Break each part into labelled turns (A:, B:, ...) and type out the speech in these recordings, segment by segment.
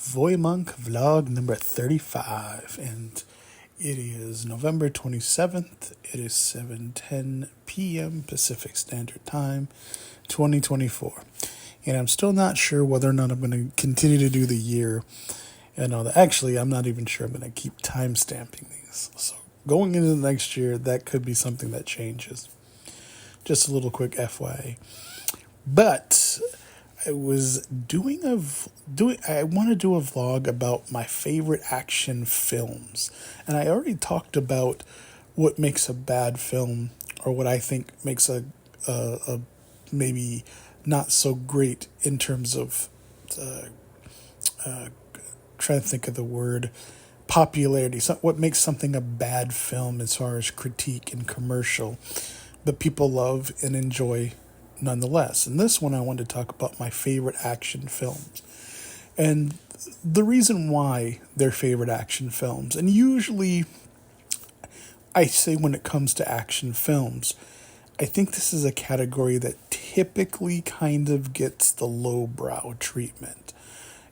A: Voymonk vlog number 35, and it is November 27th. It is 7:10 p.m. Pacific Standard Time, 2024. And I'm still not sure whether or not I'm going to continue to do the year. And actually, I'm not even sure I'm going to keep time stamping these. So going into the next year, that could be something that changes. Just a little quick FYI. But I was I want to do a vlog about my favorite action films. And I already talked about what makes a bad film, or what I think makes a maybe not so great in terms of trying to think of the word popularity. So what makes something a bad film as far as critique and commercial, but people love and enjoy nonetheless. In this one, I wanted to talk about my favorite action films. And the reason why they're favorite action films, and usually I say when it comes to action films, I think this is a category that typically kind of gets the lowbrow treatment.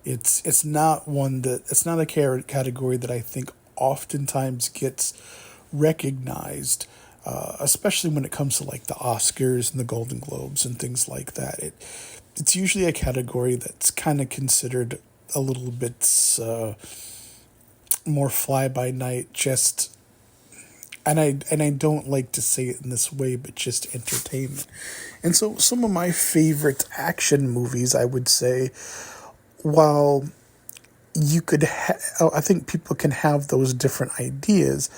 A: It's not a category that I think oftentimes gets recognized, especially when it comes to like the Oscars and the Golden Globes and things like that. It's usually a category that's kind of considered a little bit more fly by night, just and I don't like to say it in this way, but just entertainment. And so some of my favorite action movies, I would say, while you could I think people can have those different ideas,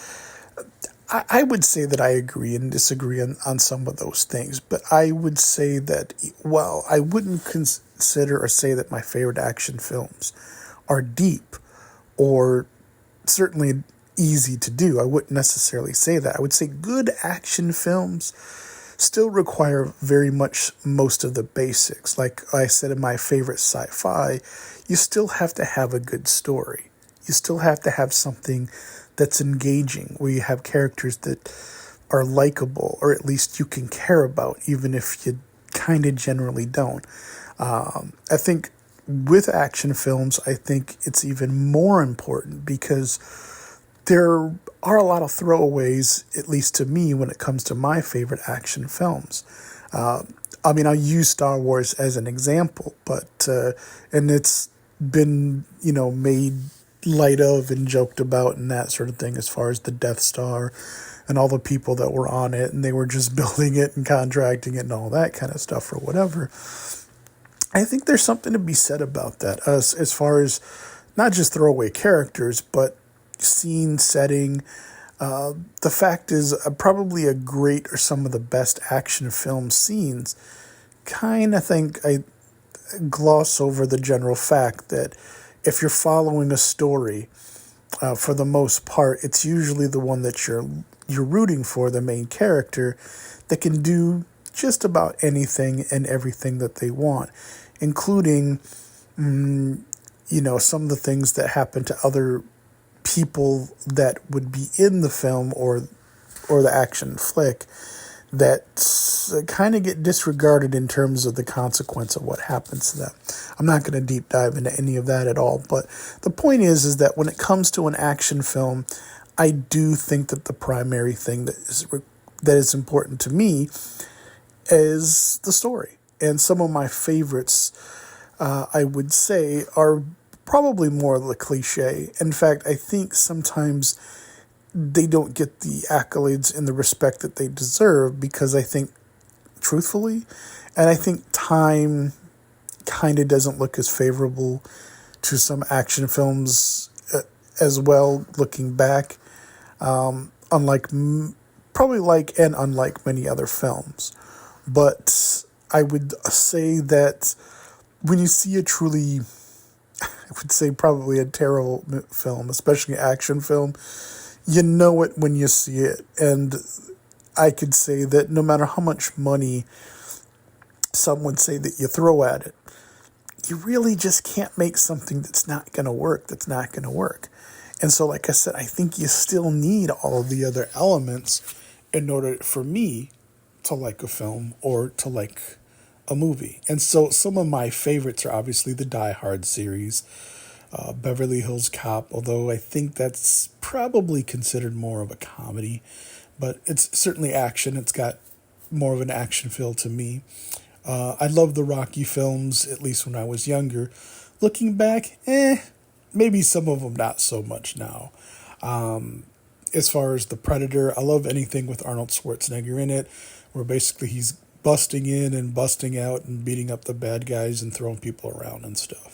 A: I would say that I agree and disagree on some of those things. But I would say that, while I wouldn't consider or say that my favorite action films are deep or certainly easy to do, I wouldn't necessarily say that. I would say good action films still require very much most of the basics. Like I said in my favorite sci-fi, you still have to have a good story. You still have to have something that's engaging, where you have characters that are likable, or at least you can care about, even if you kind of generally don't. I think with action films, I think it's even more important because there are a lot of throwaways, at least to me, when it comes to my favorite action films. I'll use Star Wars as an example, but and it's been, made light of and joked about and that sort of thing, as far as the Death Star and all the people that were on it, and they were just building it and contracting it and all that kind of stuff or whatever. I think there's something to be said about that, as far as not just throwaway characters, but scene setting. The fact is, probably a great or some of the best action film scenes kind of think I gloss over the general fact that if you're following a story, for the most part, it's usually the one that you're rooting for, the main character, that can do just about anything and everything that they want, including, some of the things that happen to other people that would be in the film or the action flick that kind of get disregarded in terms of the consequence of what happens to them. I'm not going to deep dive into any of that at all, but the point is that when it comes to an action film, I do think that the primary thing that is important to me is the story. And some of my favorites, I would say, are probably more of the cliche. In fact, I think sometimes they don't get the accolades and the respect that they deserve, because I think, truthfully, and I think time kind of doesn't look as favorable to some action films as well, looking back, unlike many other films. But I would say that when you see a truly, I would say probably a terrible film, especially an action film, you know it when you see it. And I could say that no matter how much money some would say that you throw at it, you really just can't make something that's not going to work. And so, like I said, I think you still need all of the other elements in order for me to like a film or to like a movie. And so some of my favorites are obviously the Die Hard series. Beverly Hills Cop, although I think that's probably considered more of a comedy, but it's certainly action. It's got more of an action feel to me. I love the Rocky films, at least when I was younger. Looking back, maybe some of them not so much now. As far as The Predator, I love anything with Arnold Schwarzenegger in it, where basically he's busting in and busting out and beating up the bad guys and throwing people around and stuff.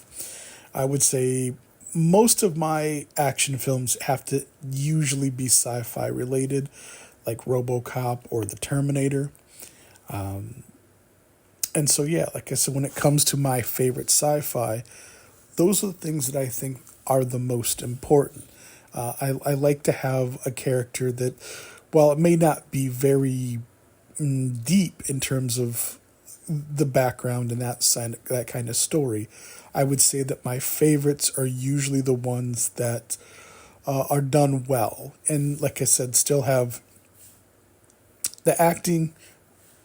A: I would say most of my action films have to usually be sci-fi related, like RoboCop or The Terminator. And so, yeah, like I said, when it comes to my favorite sci-fi, those are the things that I think are the most important. I like to have a character that, while it may not be very deep in terms of the background and that kind of story, I would say that my favorites are usually the ones that are done well. And like I said, still have the acting.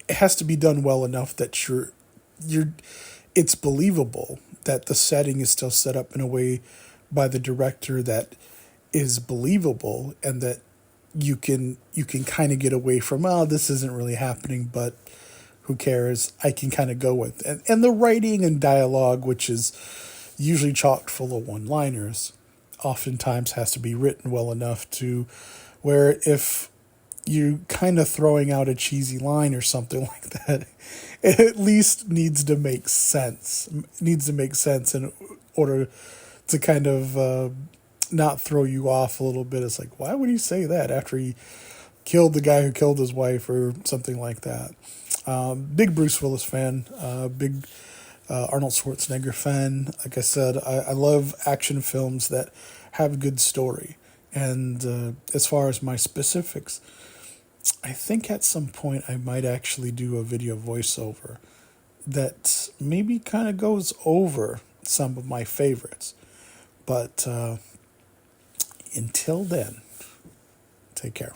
A: It has to be done well enough that it's believable, that the setting is still set up in a way by the director that is believable, and that you can kind of get away from, oh, this isn't really happening, but who cares? I can kind of go with. And the writing and dialogue, which is usually chock full of one-liners, oftentimes has to be written well enough to where if you're kind of throwing out a cheesy line or something like that, it at least needs to make sense. Needs to make sense in order to kind of not throw you off a little bit. It's like, why would he say that after he killed the guy who killed his wife or something like that? Big Bruce Willis fan, big Arnold Schwarzenegger fan. Like I said, I love action films that have a good story. And as far as my specifics, I think at some point I might actually do a video voiceover that maybe kind of goes over some of my favorites. But until then, take care.